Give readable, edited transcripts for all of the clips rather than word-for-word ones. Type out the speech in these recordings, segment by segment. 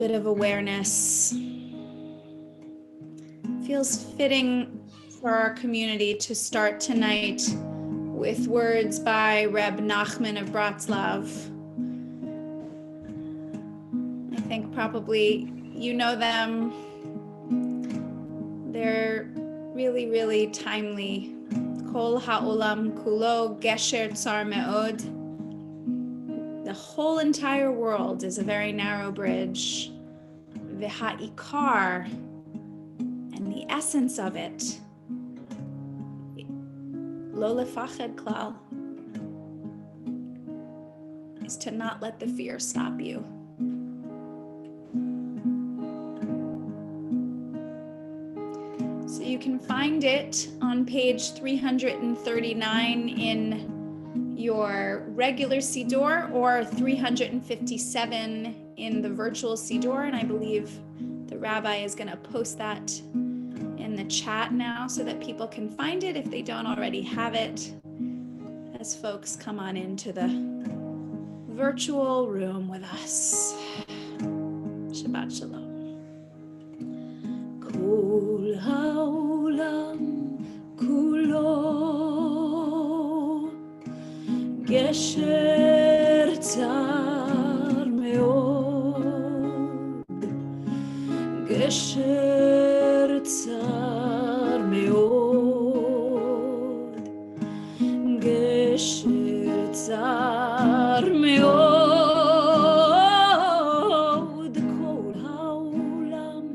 bit of awareness. Feels fitting for our community to start tonight with words by Reb Nachman of Bratslav. I think probably you know them. They're really, really timely. Kol ha'olam kulo gesher tsar me'od. The whole entire world is a very narrow bridge. V'ha'ikar, and the essence of it, lo lefached klal, is to not let the fear stop you. So you can find it on page 339 in your regular Siddur or 357 in the virtual Siddur, and I believe the rabbi is going to post that in the chat now so that people can find it if they don't already have it, as folks come on into the virtual room with us. Shabbat shalom. Kol ha'olam kulo gesher tzar me'od, gesher tzar me'od, gesher tzar me'od, kol ha'olam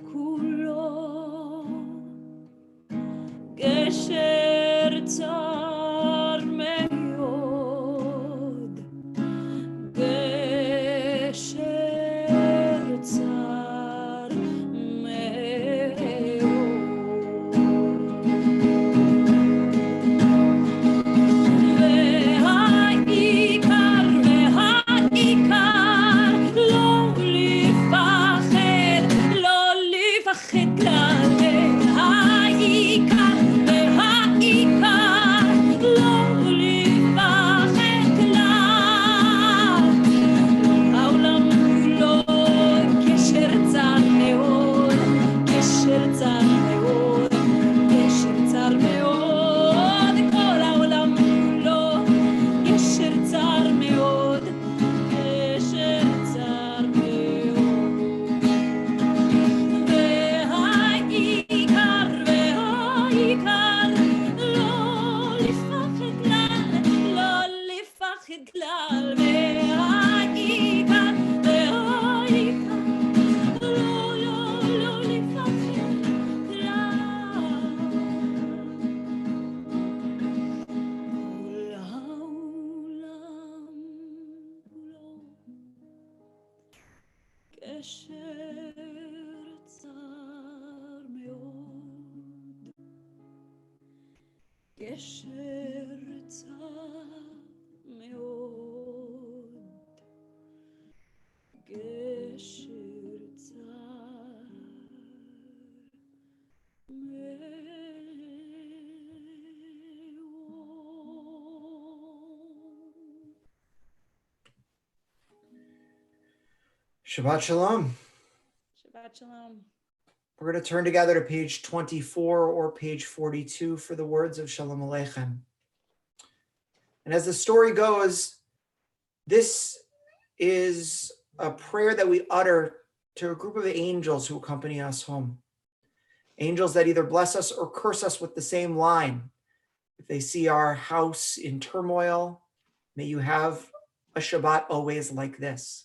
kulo gesher tzar me'od, gesher tzar me'od. והעיקר, לא לפחד, לא לפחד כלל. והעיקר, לא לפחד כלל. העולם כולו גשר צר מאוד, גשר צר מאוד, גשר צר מאוד. כל העולם כולו גשר צר מאוד, גשר צר מאוד. והעיקר, לא לפחד כלל, לא לפחד כלל. והעיקר, לא לפחד כלל. כל העולם כולו גשר צר מאוד, גשר צר מאוד, גשר צר מאוד. Shabbat Shalom. Shabbat shalom. We're going to turn together to page 24 or page 42 for the words of Shalom Aleichem. And as the story goes, this is a prayer that we utter to a group of angels who accompany us home. Angels that either bless us or curse us with the same line. If they see our house in turmoil, may you have a Shabbat always like this.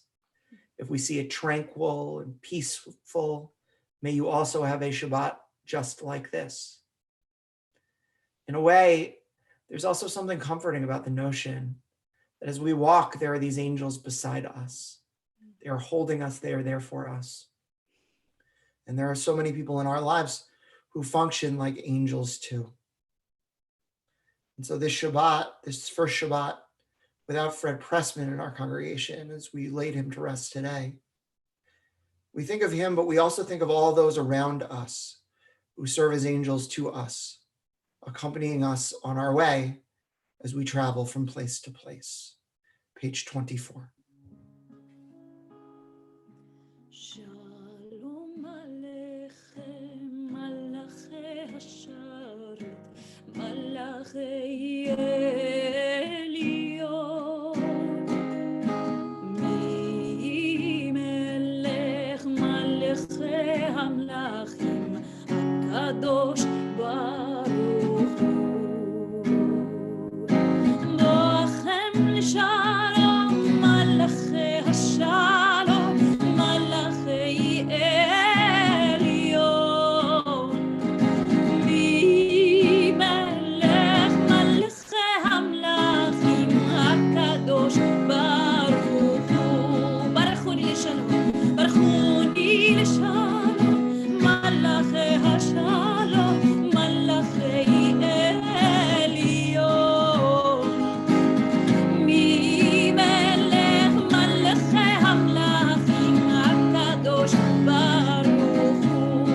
If we see it tranquil and peaceful, may you also have a Shabbat just like this. In a way, there's also something comforting about the notion that as we walk, there are these angels beside us. They are holding us, they are there for us. And there are so many people in our lives who function like angels too. And so this Shabbat, this first Shabbat, without Fred Pressman in our congregation, as we laid him to rest today, we think of him, but we also think of all those around us who serve as angels to us, accompanying us on our way as we travel from place to place. Page 24. שלום עליכם, מלאכי השרת, מלאכי עליון. מי מלך מלאכי המלכים, הקדוש ברוך הוא. בואכם לשלום, מלאכי השלום, מלאכי עליון. מי מלך מלאכי המלכים, הקדוש ברוך הוא. ברכוני לשלום, ברכוני לשלום, מלאכי השלום, מלאכי עליון. מי מלך מלאכי המלכים, הקדוש ברוך הוא.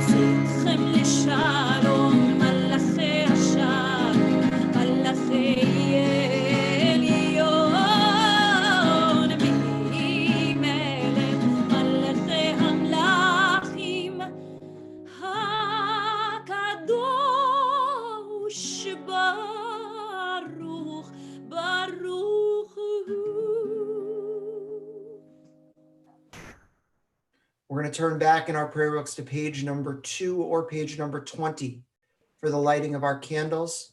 צאתכם לשלום, מלאכי השלום, מלאכי עליון. מי מלך מלאכי המלכים, הקדוש ברוך, ברוך הוא. We're going to turn back in our prayer books to page number 2 or page number 20 for the lighting of our candles.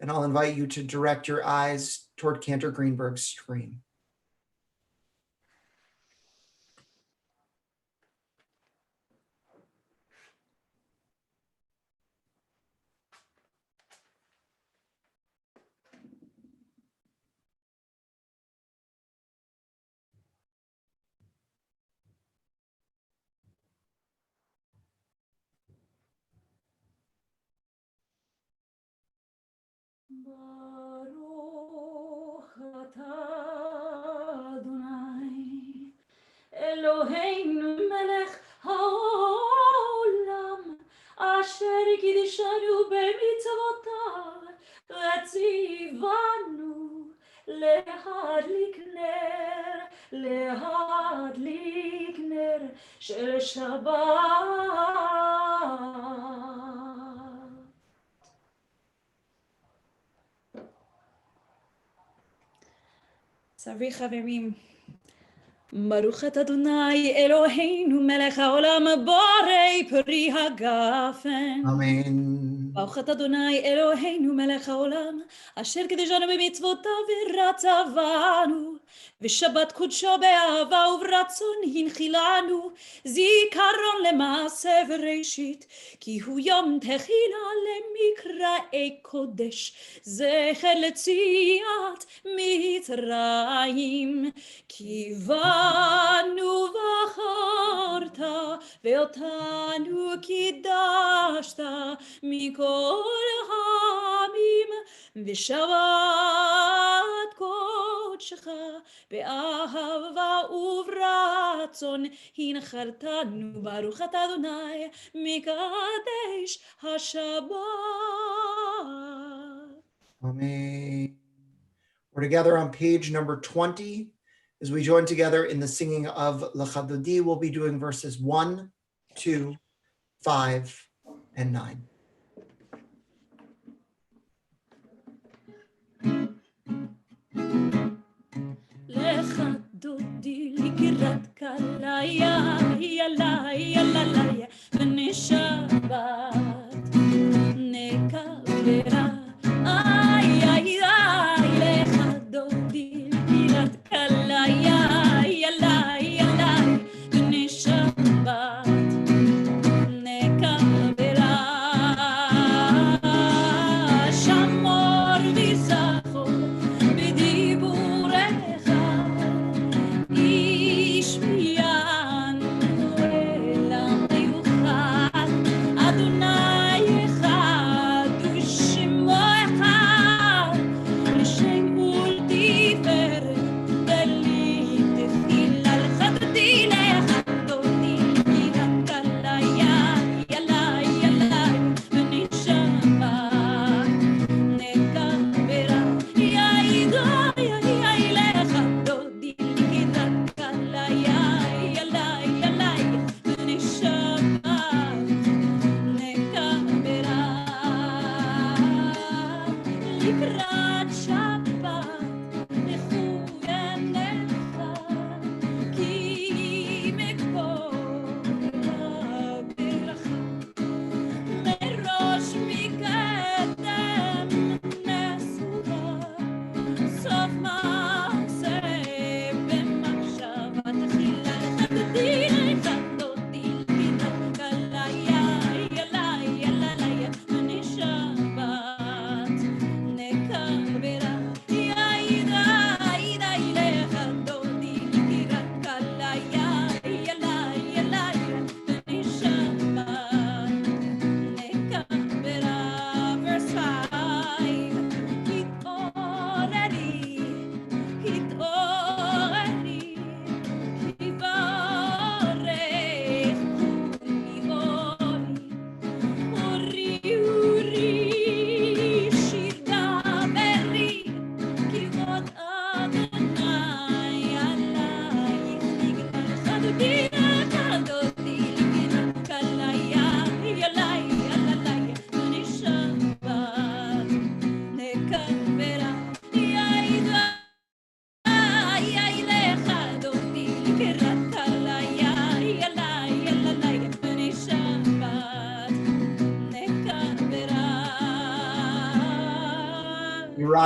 And I'll invite you to direct your eyes toward Cantor Greenberg's screen. ברוך אתה אדוני אלוהינו מלך העולם אשר קידשנו במצוותיו וציוונו להדליק נר של שבת. צרי חברים, ברוך את אדוני אלוהינו מלך העולם בורא פרי הגפן. Amen. ברוך את אדוני אלוהינו מלך העולם אשר קידשנו במצוותיו ורצבנו ושבת קודשו באהבה וברצון הנחילנו זיכרון למעשה וראשית כי הוא יום תחילה למקראי קודש זכר לציאת מצרים כי בנו בחרת ואותנו קידשת מכל העמים ושבת קודשך באהבה וברצון הנחלתנו ברוך אתה אדוני מקדש השבת. Amen. We're together on page number 20. As we join together in the singing of L'Chadodi, we'll be doing verses 1, 2, 5, and 9. לך דודי לקראת כלה יאללה יאללה בני שבת נקברה איי איי איי לך דודי לקראת כלה יאללה יאללה בני שבת נקברה שמור וזכור בדיבורך איש מיין ולם חיוך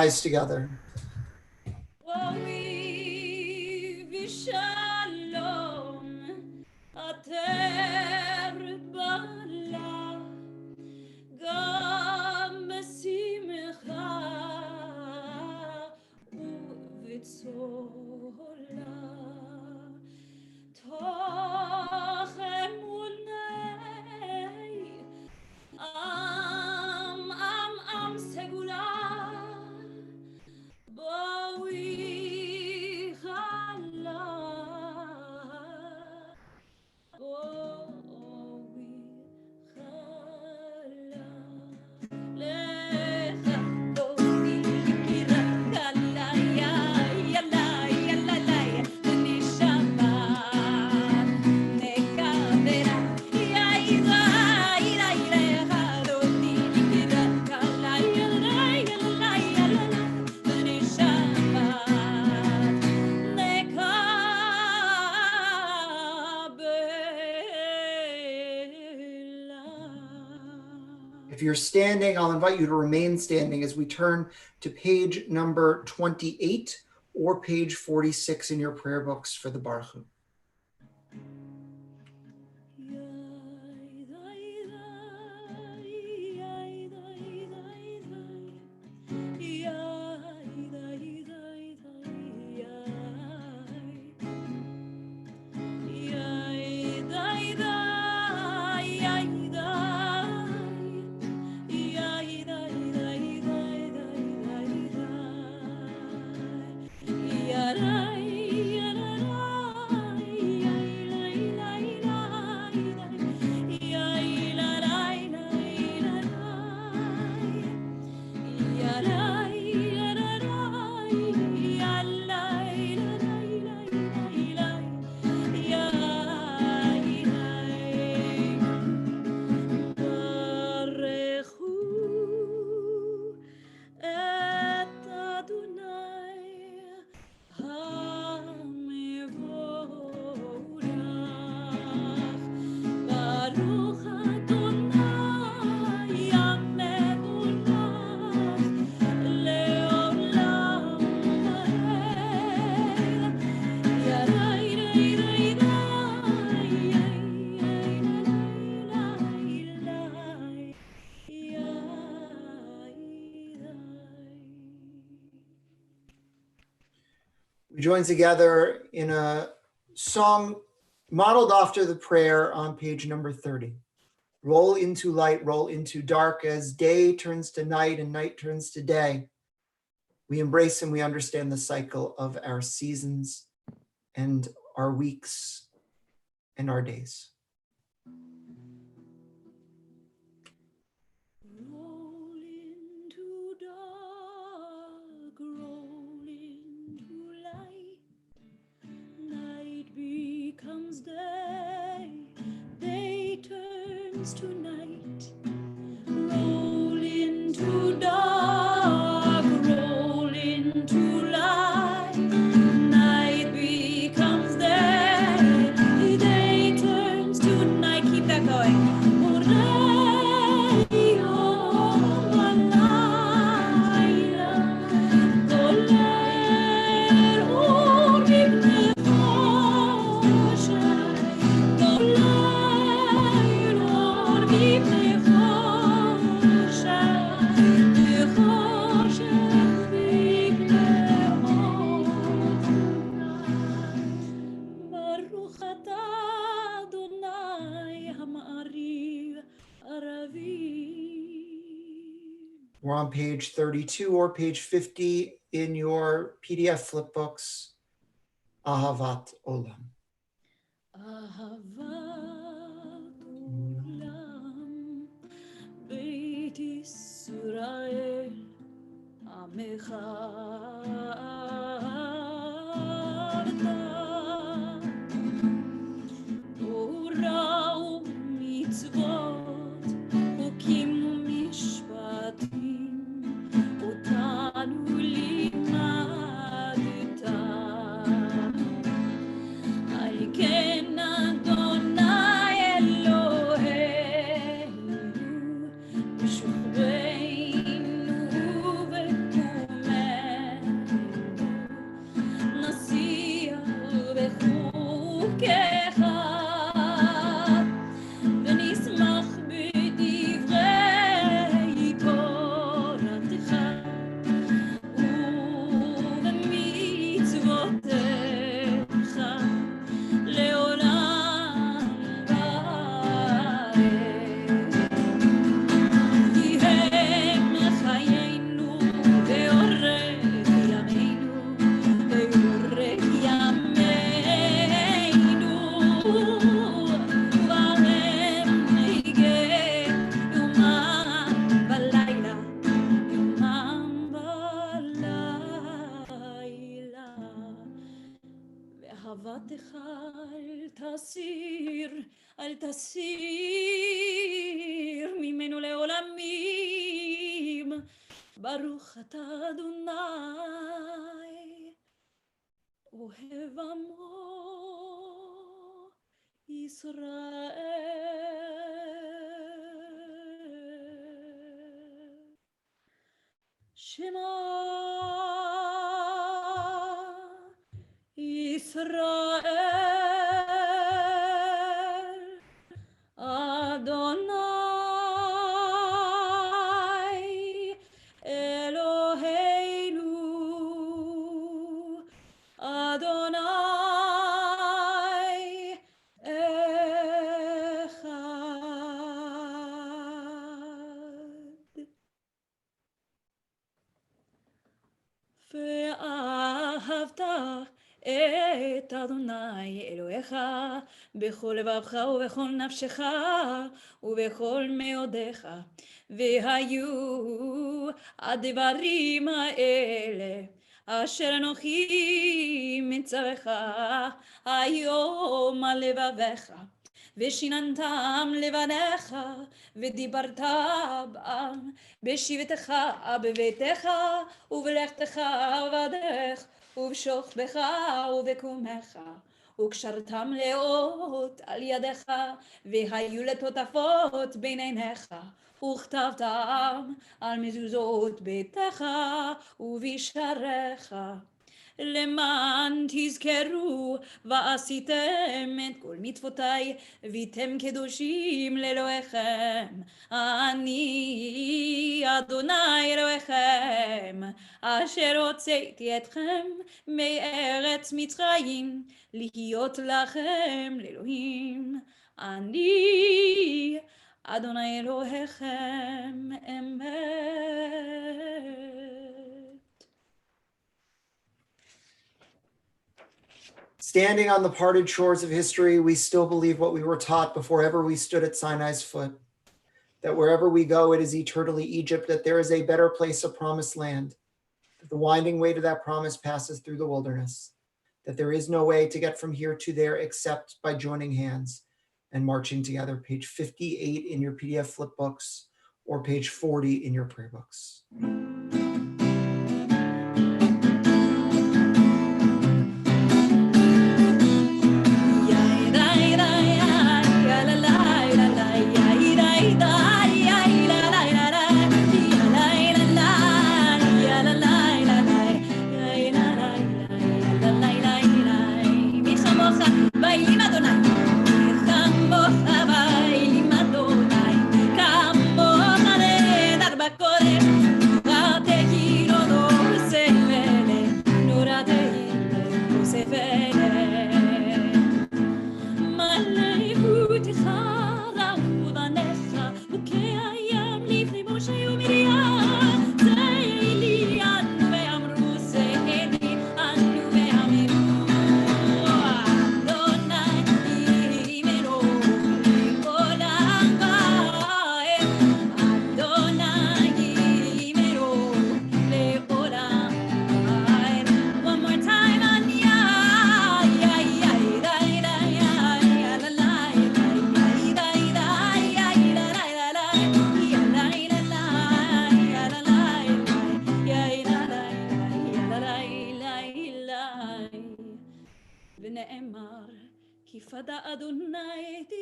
eyes together. Wawi vishalom ater bala gam besimcha uvitzola toch emunei am segula Bowi chala, bowi chala, lecha bowi kira chala ya la nishama nekavera ya lecha bowi kira chala ya la If you're standing, I'll invite you to remain standing as we turn to page number 28 or page 46 in your prayer books for the Baruch Hu. We join together in a song modeled after the prayer on page number 30. Roll into light, roll into dark, as day turns to night and night turns to day. We embrace and we understand the cycle of our seasons and our weeks and our days. Roll into dark, roll into light. Night becomes day, day turns to night. Roll into dark, roll into light. Night becomes day, day turns to night. Keep that going. We're on page 32 or page 50 in your PDF flip books. Ahavat Olam. Ahavat Olam, Beit Yisrael, Amecha Torah u'mitzvot, hukim u'mishpatim, otanu limadta. Al ken Adonai Eloheinu, b'shukreinu v'kumenu. דרכך ונשמח בדברי תורתך ובמצוותיך לעולם ועד. כי הם חיינו ואורך ימינו ואורך ימינו ובהם נהגה יומם בלילה יומם בלילה. ואהבתך אל תסיר ממנו לעולמים. ברוך אתה אדוני אוהב עמו ישראל. שמע ישראל אדוני אלוהינו אדוני אחד. ואהבת את אדוני אלוהיך בכל לבבך ובכל נפשך ובכל מאודיך. והיו הדברים האלה אשר אנוכי מצווך היום על לבביך ושיננתם לבניך ודיברת בם בשבתך בביתך ובלכתך ובדרך ובשוכבך ובקומך וקשרתם לאות על ידך והיו לטוטפות בין עיניך וכתבתם על מזוזות ביתך ובשעריך למען תזכרו ועשיתם את כל מצוותיי והייתם קדושים לאלוהיכם. אני אדוני אלוהיכם אשר הוצאתי אתכם מארץ מצרים להיות לכם לאלוהים. אני אדוני אלוהיכם אמת. Standing on the parted shores of history, we still believe what we were taught before ever we stood at Sinai's foot, that wherever we go, it is eternally Egypt, that there is a better place, a promised land, that the winding way to that promise passes through the wilderness, that there is no way to get from here to there except by joining hands and marching together. Page 58 in your PDF flip books or page 40 in your prayer books. ונאמר כי פדה אדוני את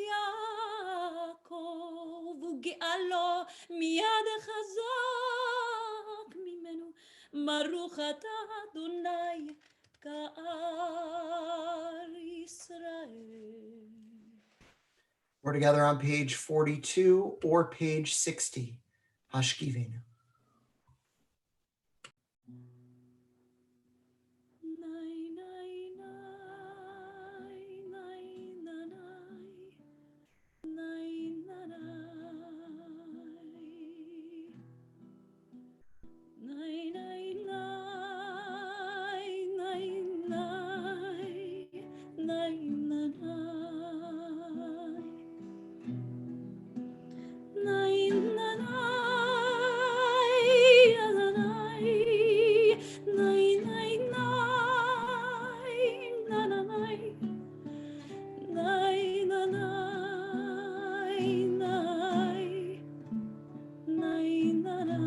יעקב וגאלו מיד חזק ממנו. ברוך אתה אדוני כארי ישראל. We're together on page 42 or page 60. Hashkivin. Nai, nai, nai, nai, nanai. Nai, nanai. Nai, nai, nai, nai, nai. Nai, nanai. Nai, nanai, nanai. Nai, nai, nai, nanai. Nai, nanai, nai. Nai, nanai.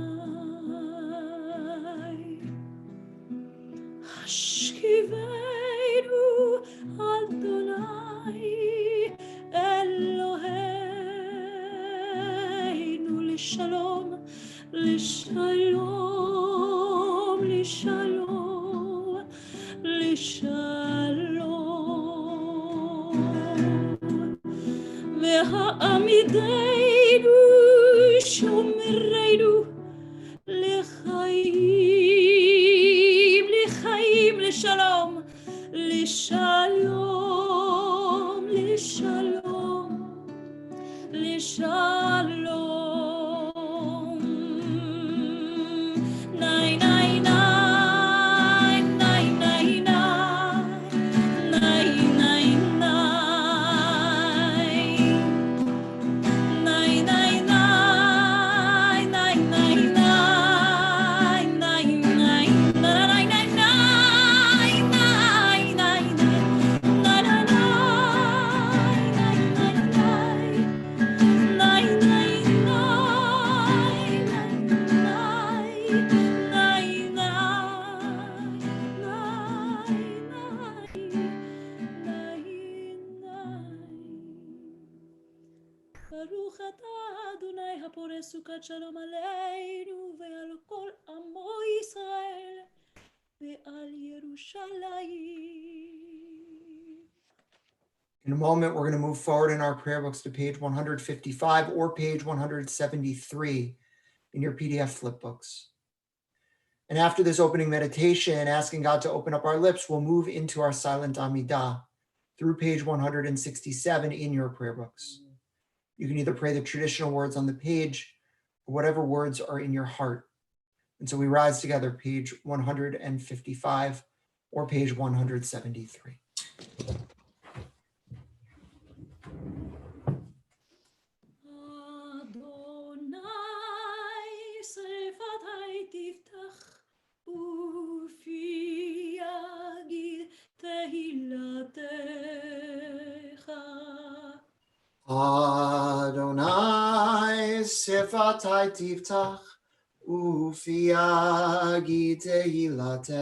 Hashkivenu Adonai Eloheinu Lishalom, Lishalom, Lishalom, Lishalom. Ve'ha'amideinu Shomereinu לחיים, לחיים, לשלום, לשלום, לשלום, לשלום. ניי, ניי, ניי, ניי, ניי, ניי, ניי, ניי, ניי, ברוך אתה אדוני הפורש סוכת שלום עלינו ועל כל עמו ישראל ועל ירושלים. In a moment, we're going to move forward in our prayer books to page 155 or page 173 in your PDF flip books. And after this opening meditation, asking God to open up our lips, we'll move into our silent Amidah through page 167 in your prayer books. You can either pray the traditional words on the page or whatever words are in your heart. And so we rise together, page 155 or page 173. אדוני שפתי תפתח ופי יגיד תהילתך. Adonai sifatai tiftach ufi yagi tehilatecha.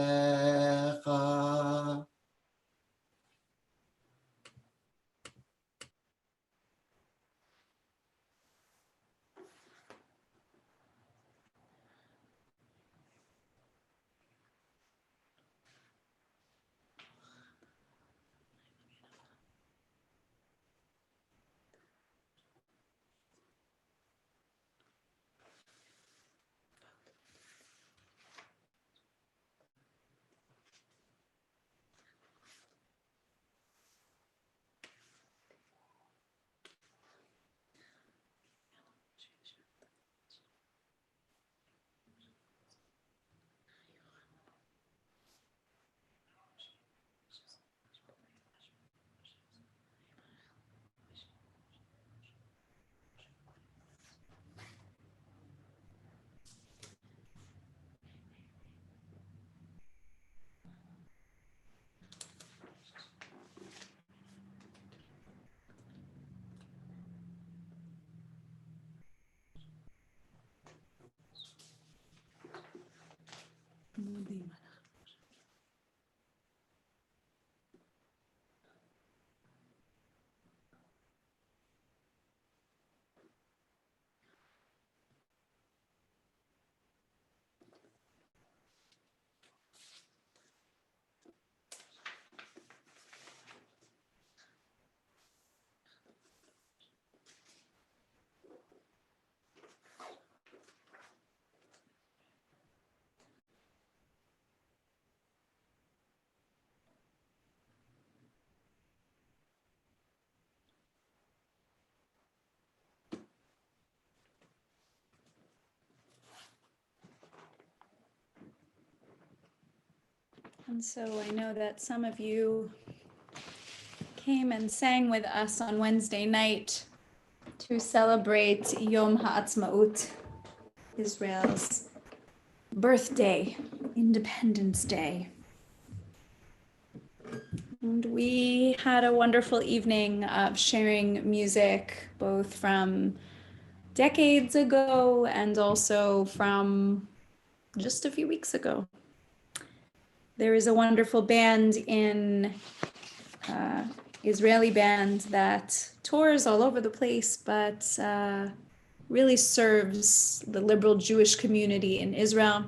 And so I know that some of you came and sang with us on Wednesday night to celebrate Yom Ha'atzmaut, Israel's birthday, Independence Day. And we had a wonderful evening of sharing music, both from decades ago and also from just a few weeks ago. There is a wonderful band Israeli band that tours all over the place, but really serves the liberal Jewish community in Israel.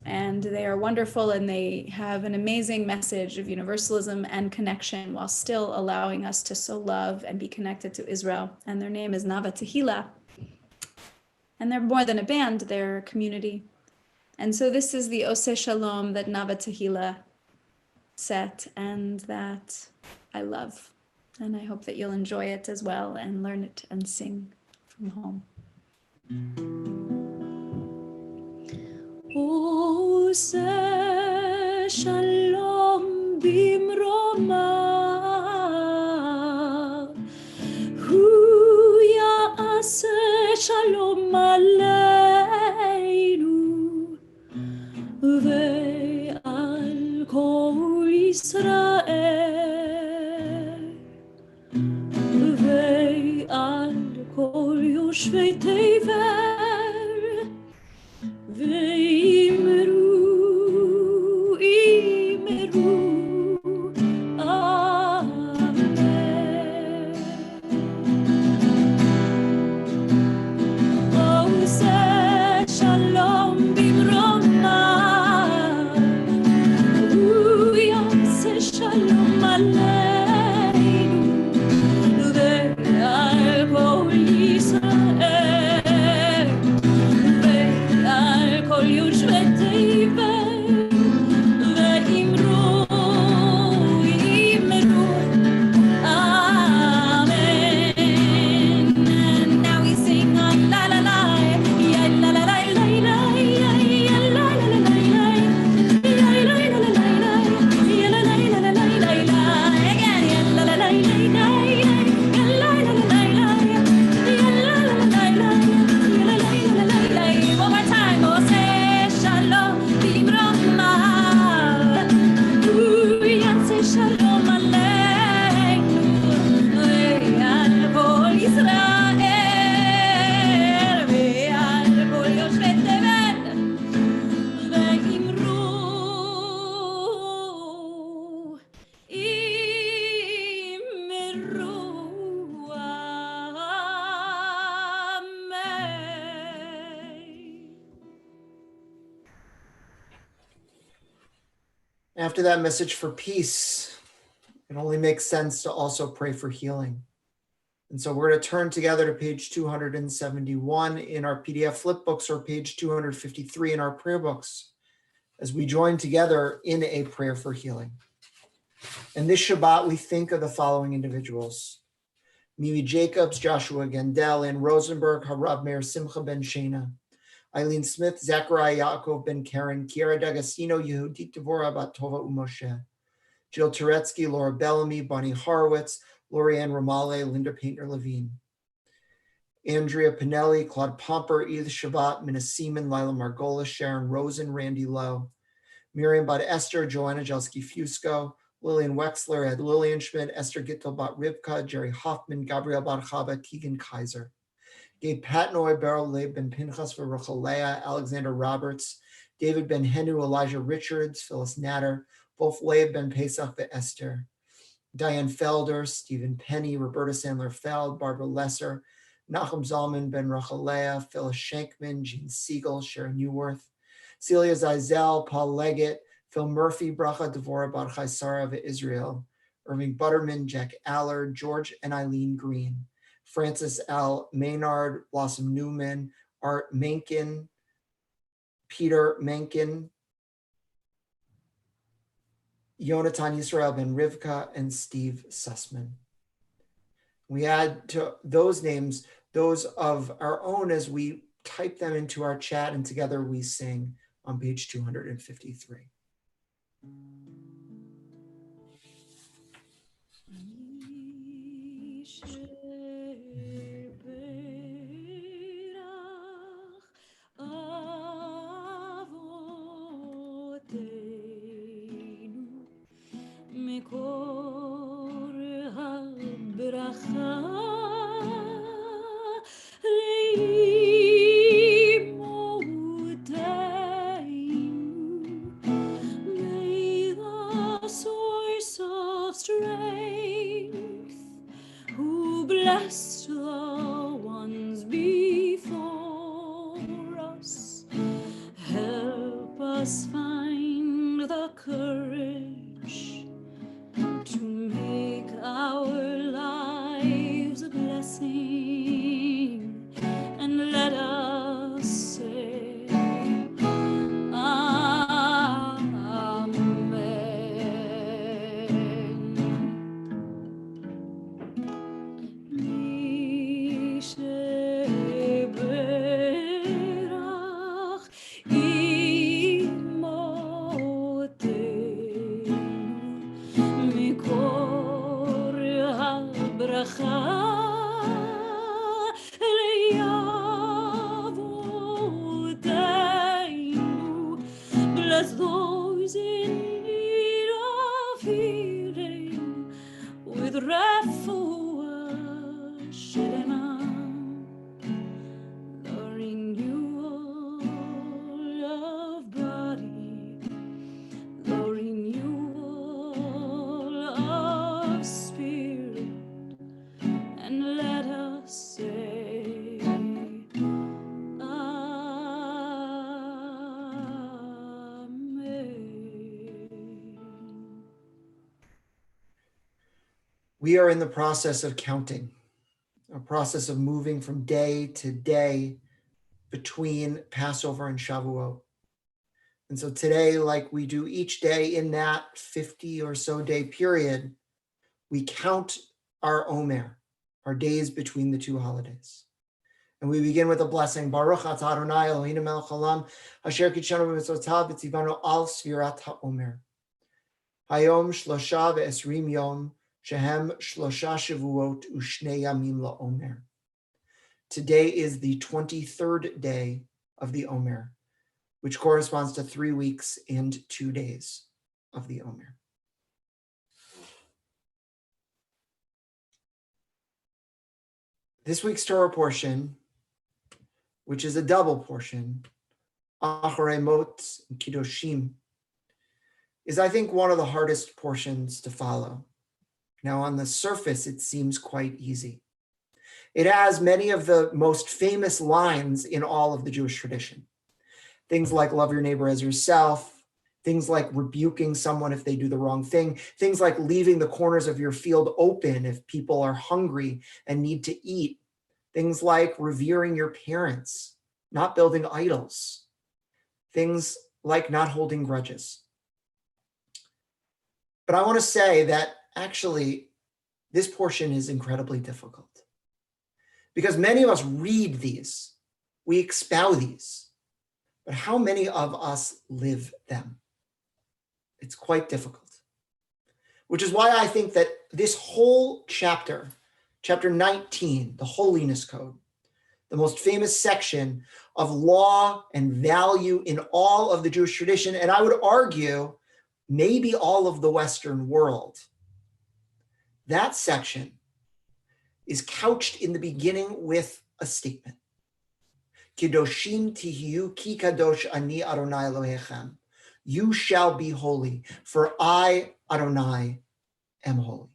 And they are wonderful, and they have an amazing message of universalism and connection while still allowing us to so love and be connected to Israel. And their name is Nava Tehila. And they're more than a band, they're a community. And so this is the Oseh Shalom that Nava Tehila set, and that I love. And I hope that you'll enjoy it as well and learn it and sing from home. Oseh Shalom bimromah, Hu ya'aseh Shalom aleinu, ve'al kol Yisrael, ve'al kol yoshvei tever, ve'imru, amen. Oseh Shalom bimromah, Hu ya'aseh Shalom aleinu, ve'al kol Yisrael, ve'al kol yoshvei tever, ve'imru, amen. And now we sing on la la la, ya la la la la la, ya la la la la la, ya la la la la la, ya la la la la la la, again, ya la la la la la, ya la la la la la, ya la la la la la, ya la la la la la. One more time, Oseh Shalom bimromah, Hu ya'aseh Shalom aleinu, ve'al kol Yisrael, ve'al kol yoshvei tevel, ve'imru, amen. After that message for peace, it only makes sense to also pray for healing. And so we're going to turn together to page 271 in our PDF flip books, or page 253 in our prayer books, as we join together in a prayer for healing. And this Shabbat, we think of the following individuals: Mimi Jacobs, Joshua Gendel, Ann Rosenberg, Harav Meir Simcha ben Shena, Eileen Smith, Zechariah Yaakov ben Karen, Kiara D'Agostino, Yehudit Devorah bat Tova Umoshe, Jill Turetsky, Laura Bellamy, Bonnie Horowitz, Lorianne Ramale, Linda Painter-Levine, Andrea Pinelli, Claude Pomper, Edith Shabbat, Minna Seaman, Lila Margolis, Sharon Rosen, Randy Lowe, Miriam Bat Esther, Joanna Jelski-Fusco, Lillian Wexler, Ed Lillian Schmidt, Esther Gittel Bat Rivka, Jerry Hoffman, Gabrielle Bat Chava, Keegan Kaiser, Gabe Patnoy, Beryl Leib Ben Pinchas, Baruch Leah, Alexander Roberts, David Ben Henu, Elijah Richards, Phyllis Natter, Wolf Leib Ben Pesach Esther, Diane Felder, Stephen Penny, Roberta Sandler Feld, Barbara Lesser, Nachum Zalman, Ben Rachalea, Phyllis Shankman, Jean Siegel, Sharon Newworth, Celia Zizel, Paul Leggett, Phil Murphy, Bracha Devorah Bar Chaisara of Israel, Irving Butterman, Jack Aller, George and Eileen Green, Francis L. Maynard, Blossom Newman, Art Menken, Peter Menken, Yonatan Yisrael Ben Rivka, and Steve Sussman. We add to those names those of our own as we type them into our chat, and together we sing on page 253. מקור הברכה לאמותינו. May the source of strength, who blessed the ones before us, help us find the courage to make our lives a blessing, and let us say מי שברך אמותינו מקור הברכה לאבותינו. Bless those in need of healing with refuah shelema, the renewal of body, the renewal of spirit, and let us say Amen. We are in the process of counting, a process of moving from day to day between Passover and Shavuot. And so today, like we do each day in that 50 or so day period, we count our Omer, our days between the two holidays. And we begin with a blessing. Baruch atah Adonai Eloheinu melech haolam, asher kitshanu b'mitzvotav v'tzivanu al sfirat ha'omer. Hayom shlosha ve'esrim yom, shehem shlosha shavuot u'shnei yamim la'omer. Today is the 23rd day of the Omer, which corresponds to 3 weeks and 2 days of the Omer. This week's Torah portion, which is a double portion, Acharei Mot and Kiddushim, is, I think, one of the hardest portions to follow. Now, on the surface, it seems quite easy. It has many of the most famous lines in all of the Jewish tradition. Things like love your neighbor as yourself, things like rebuking someone if they do the wrong thing, things like leaving the corners of your field open if people are hungry and need to eat, things like revering your parents, not building idols, things like not holding grudges. But I want to say that actually this portion is incredibly difficult because many of us read these, we expound these, but how many of us live them? It's quite difficult, which is why I think that this whole chapter, chapter 19, the Holiness Code, the most famous section of law and value in all of the Jewish tradition, and I would argue maybe all of the Western world, that section is couched in the beginning with a statement. Kedoshim tihiyu ki kadosh ani Adonai Elohechem. You shall be holy, for I, Adonai, am holy.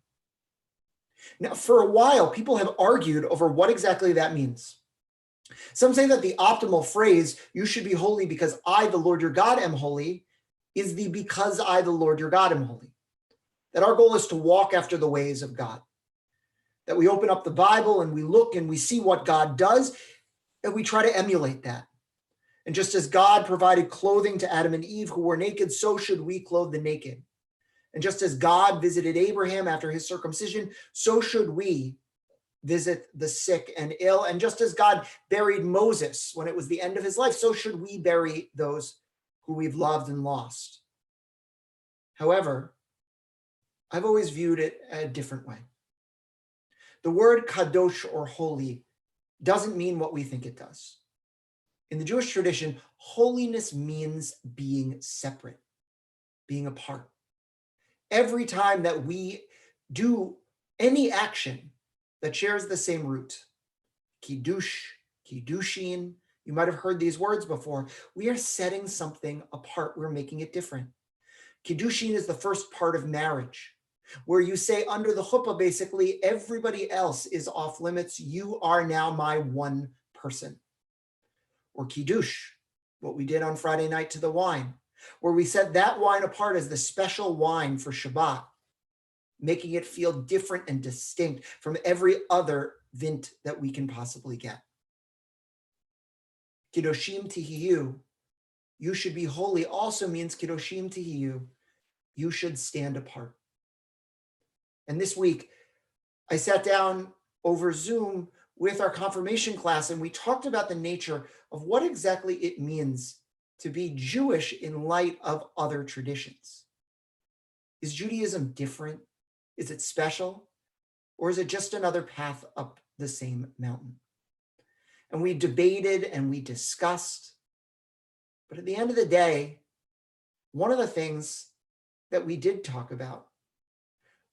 Now, for a while, people have argued over what exactly that means. Some say that the optimal phrase, you should be holy because I, the Lord your God, am holy, is the because I, the Lord your God, am holy. That our goal is to walk after the ways of God. That we open up the Bible and we look and we see what God does, and we try to emulate that. And just as God provided clothing to Adam and Eve who were naked, so should we clothe the naked. And just as God visited Abraham after his circumcision, so should we visit the sick and ill. And just as God buried Moses when it was the end of his life, so should we bury those who we've loved and lost. However, I've always viewed it a different way. The word kadosh or holy doesn't mean what we think it does. In the Jewish tradition, holiness means being separate, being apart. Every time that we do any action that shares the same root, kiddush, kiddushin, you might have heard these words before, we are setting something apart. We're making it different. Kiddushin is the first part of marriage, where you say under the chuppah, basically, everybody else is off limits. You are now my one person. Or kiddush, what we did on Friday night to the wine, where we set that wine apart as the special wine for Shabbat, making it feel different and distinct from every other vint that we can possibly get. Kiddushim tihiyu, you should be holy, also means kiddushim tihiyu, you should stand apart. And this week, I sat down over Zoom with our confirmation class, and we talked about the nature of what exactly it means to be Jewish in light of other traditions. Is Judaism different? Is it special? Or is it just another path up the same mountain? And we debated and we discussed. But at the end of the day, one of the things that we did talk about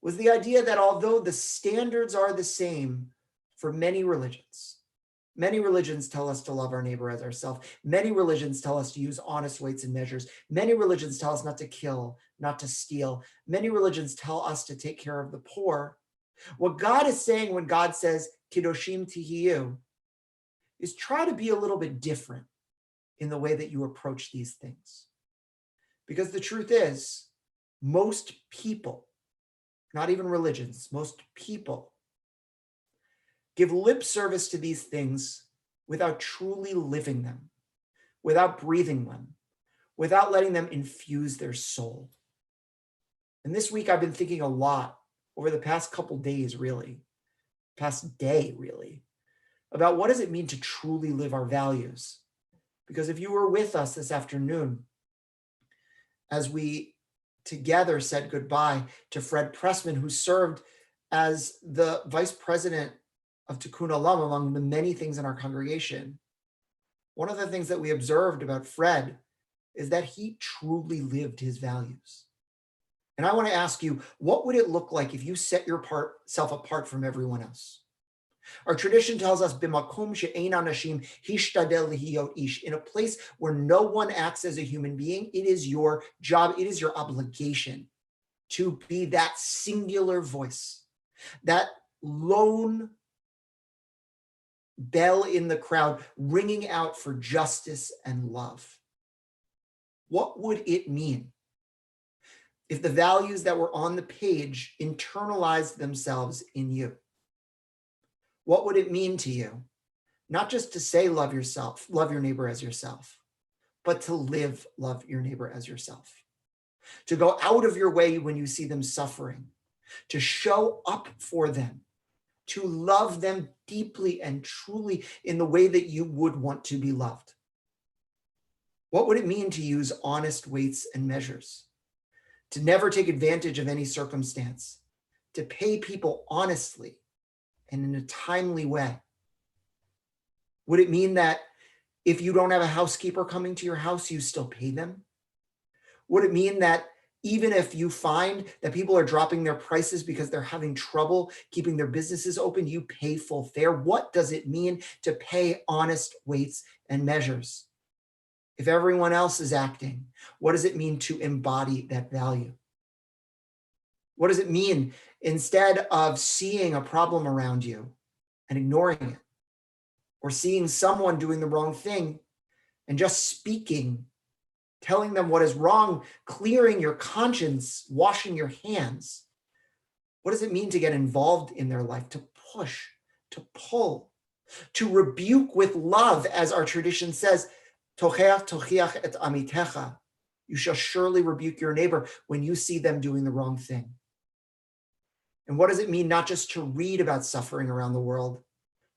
was the idea that although the standards are the same for many religions tell us to love our neighbor as ourselves. Many religions tell us to use honest weights and measures. Many religions tell us not to kill, not to steal. Many religions tell us to take care of the poor. What God is saying when God says, Kiddushim tihiyu, is try to be a little bit different in the way that you approach these things. Because the truth is, most people, not even religions, most people give lip service to these things without truly living them, without breathing them, without letting them infuse their soul. And this week I've been thinking a lot over the past couple days, past day, about what does it mean to truly live our values? Because if you were with us this afternoon, as we together said goodbye to Fred Pressman, who served as the vice president of Tikkun Olam among the many things in our congregation, one of the things that we observed about Fred is that he truly lived his values. And I want to ask you, what would it look like if you set yourself apart from everyone else? Our tradition tells us, "B'makom she'ein anashim hishtadel lihiyot ish," in a place where no one acts as a human being, it is your job, it is your obligation to be that singular voice, that lone bell in the crowd ringing out for justice and love. What would it mean if the values that were on the page internalized themselves in you? What would it mean to you? Not just to say love yourself, love your neighbor as yourself, but to live love your neighbor as yourself. To go out of your way when you see them suffering, to show up for them, to love them deeply and truly in the way that you would want to be loved. What would it mean to use honest weights and measures? To never take advantage of any circumstance, to pay people honestly and in a timely way? Would it mean that if you don't have a housekeeper coming to your house, you still pay them? Would it mean that even if you find that people are dropping their prices because they're having trouble keeping their businesses open, you pay full fare? What does it mean to pay honest weights and measures? If everyone else is acting, what does it mean to embody that value? What does it mean, instead of seeing a problem around you and ignoring it, or seeing someone doing the wrong thing and just speaking, telling them what is wrong, clearing your conscience, washing your hands? What does it mean to get involved in their life, to push, to pull, to rebuke with love, as our tradition says, tocheach tochiach et amitecha, you shall surely rebuke your neighbor when you see them doing the wrong thing? And what does it mean not just to read about suffering around the world,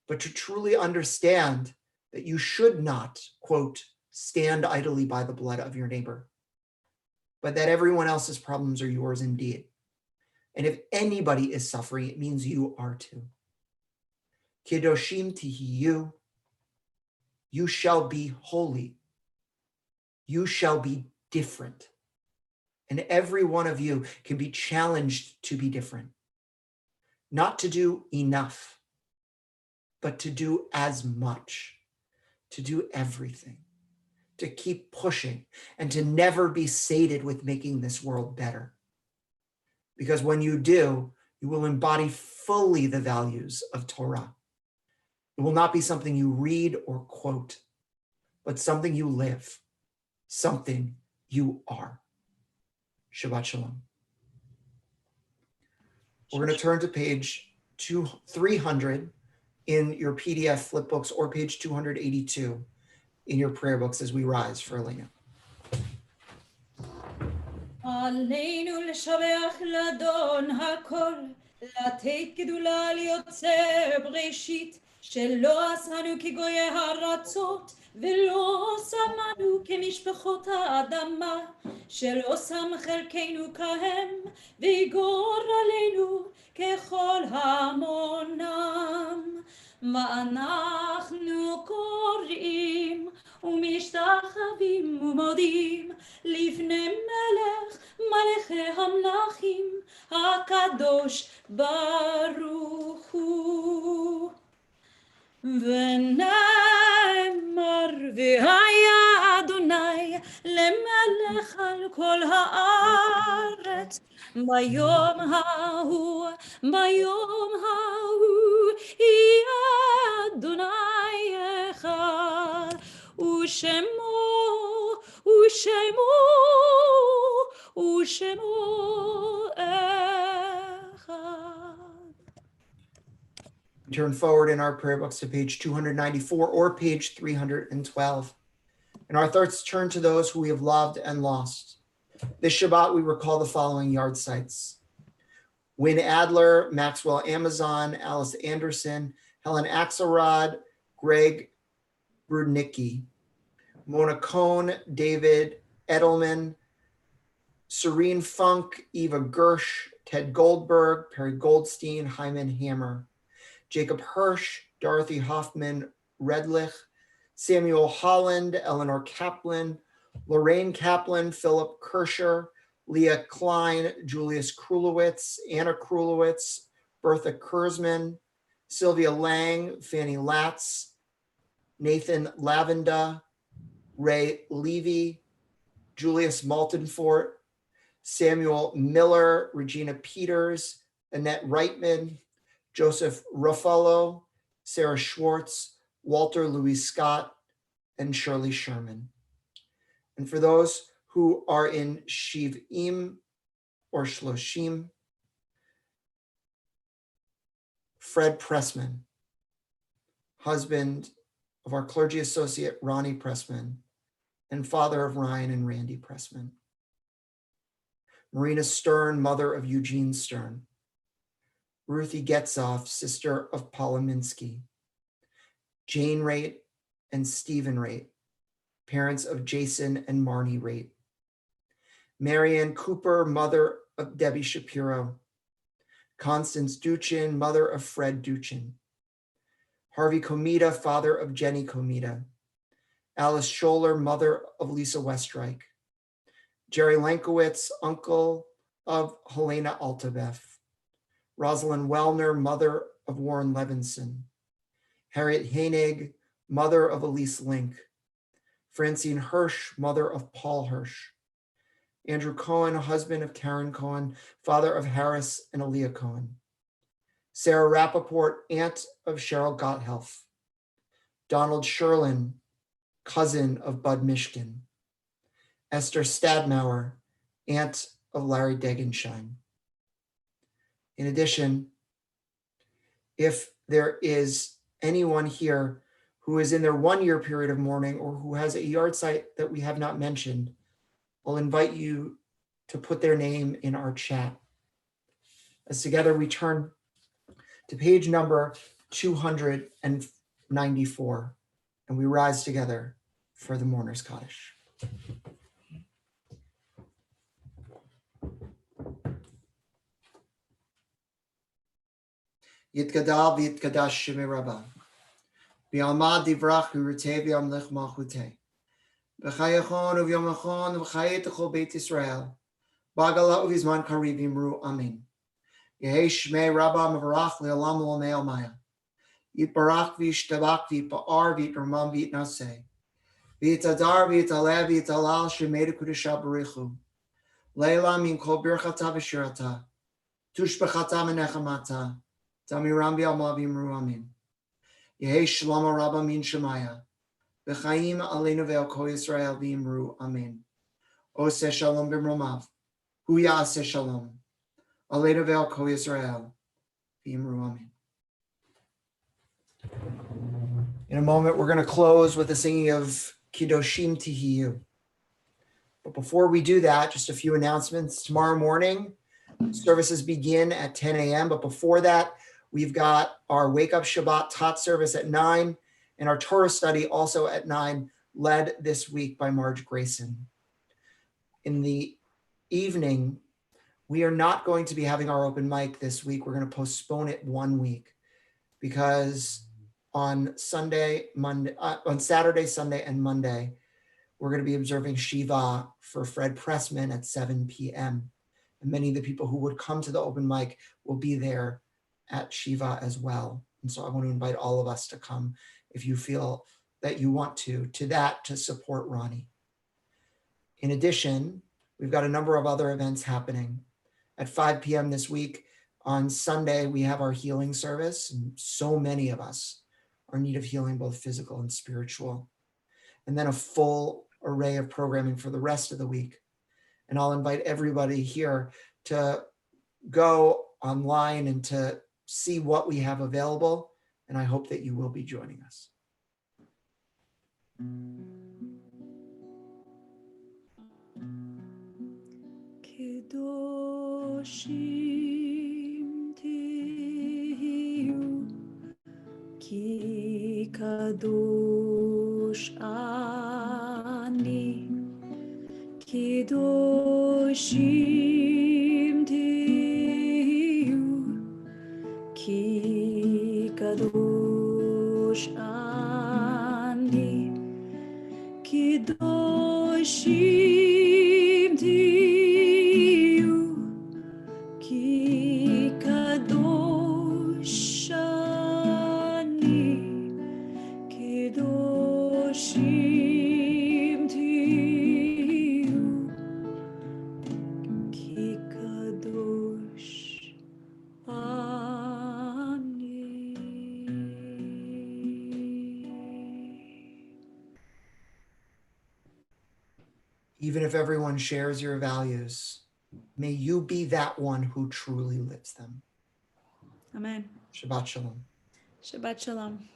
but to truly understand that you should not, quote, stand idly by the blood of your neighbor? but that everyone else's problems are yours indeed. And if anybody is suffering, it means you are too. Kedoshim tihiyu, you shall be holy. You shall be different. And every one of you can be challenged to be different. Not to do enough, but to do as much, to do everything, to keep pushing, and to never be sated with making this world better. Because when you do, you will embody fully the values of Torah. It will not be something you read or quote, but something you live, something you are. Shabbat Shalom. We're going to turn to page 300 in your PDF flipbooks or page 282 in your prayer books as we rise for Elena. עלינו לשבח לאדון הכל, לתת גדולה ליוצר בראשית, שלא עשנו כגויי הארצות, ולא שמנו כמשפחות האדמה, שלא שם חלקנו כהם, ויגור עלינו ככל המונם. מה אנחנו קוראים ומשתחווים ומודים לפני מלך מלכי המלכים הקדוש ברוך הוא. ונאמר והיה אדוני למלך על כל הארץ ביום ההוא יהיה אדוני אחד ושמו אחד. Turn forward in our prayer books to page 294 or page 312. And our thoughts turn to those who we have loved and lost. This Shabbat, we recall the following yard sites: Wynn Adler, Maxwell Amazon, Alice Anderson, Helen Axelrod, Greg Brudnicki, Mona Cohn, David Edelman, Serene Funk, Eva Gersh, Ted Goldberg, Perry Goldstein, Hyman Hammer, Jacob Hirsch, Dorothy Hoffman Redlich, Samuel Holland, Eleanor Kaplan, Lorraine Kaplan, Philip Kirscher, Leah Klein, Julius Krulowitz, Anna Krulowitz, Bertha Kurzman, Sylvia Lang, Fanny Latz, Nathan Lavenda, Ray Levy, Julius Maltonfort, Samuel Miller, Regina Peters, Annette Reitman, Joseph Ruffalo, Sarah Schwartz, Walter Louis Scott, and Shirley Sherman. And for those who are in Shiv'im or Shloshim, Fred Pressman, husband of our clergy associate Ronnie Pressman, and father of Ryan and Randy Pressman. Marina Stern, mother of Eugene Stern. Ruthie Getzoff, sister of Paula Minsky. Jane Raitt and Stephen Raitt, parents of Jason and Marnie Raitt. Marianne Cooper, mother of Debbie Shapiro. Constance Duchin, mother of Fred Duchin. Harvey Komita, father of Jenny Komita. Alice Scholler, mother of Lisa Westreich. Jerry Lankowitz, uncle of Helena Altabef. Rosalind Wellner, mother of Warren Levinson. Harriet Hainig, mother of Elise Link. Francine Hirsch, mother of Paul Hirsch. Andrew Cohen, husband of Karen Cohen, father of Harris and Aaliyah Cohen. Sarah Rappaport, aunt of Cheryl Gotthelf. Donald Sherlin, cousin of Bud Mishkin. Esther Stadmauer, aunt of Larry Degenshine. In addition, if there is anyone here who is in their 1-year period of mourning or who has a yard site that we have not mentioned, I'll invite you to put their name in our chat. As together we turn to page number 294, and we rise together for the Mourner's Kaddish. Yitgadal v'yitkadash shemei Rabbah. V'yalmad divrach v'yirtei v'yamlech malchutei. V'chayachon u'vyomachon v'chayet echol Beit Yisrael. Bagala uvizman kariv yimru amin. Yehei shmei Rabbah mevarach le'olam l'olmei almaya. Yitbarach v'yishtabach v'yitba'ar v'yitramam v'yitnaseh. V'yitadar v'yitalev v'yitalal shemei dekudesha barichu. Leila min kol birchata v'shirata. Tushbechata menechamata. Tamiram v'yalma v'yimru amin. Yehei shalom Rabbah min shemaya. V'chaim aleinu ve'al kol Yisrael v'yimru amin. Oseh shalom b'mromav. Hu ya'aseh shalom. Aleinu ve'al kol Yisrael v'yimru amin. In a moment, we're going to close with the singing of Kiddoshim Tihiyu. But before we do that, just a few announcements. Tomorrow morning, services begin at 10 a.m. But before that, we've got our Wake Up Shabbat Tot service at 9 and our Torah study also at 9, led this week by Marge Grayson. In the evening, we are not going to be having our open mic this week. We're going to postpone it 1 week because on Saturday, Sunday, and Monday, we're going to be observing Shiva for Fred Pressman at 7 p.m. And many of the people who would come to the open mic will be there at Shiva as well. And so I want to invite all of us to come if you feel that you want to that to support Ronnie. In addition, we've got a number of other events happening. At 5 p.m. this week, on Sunday, we have our healing service. And so many of us are in need of healing, both physical and spiritual. And then a full array of programming for the rest of the week. And I'll invite everybody here to go online and to see what we have available. And I hope that you will be joining us. Kedoshim tihiyu, ki kadosh ani. Kedoshim tihiyu, ki kadosh ani. Kedoshim tihiyu, ki kadosh ani. Kedoshim tihiyu, ki kadosh ani. Even if everyone shares your values, may you be that one who truly lives them. Amen. Shabbat shalom. Shabbat shalom.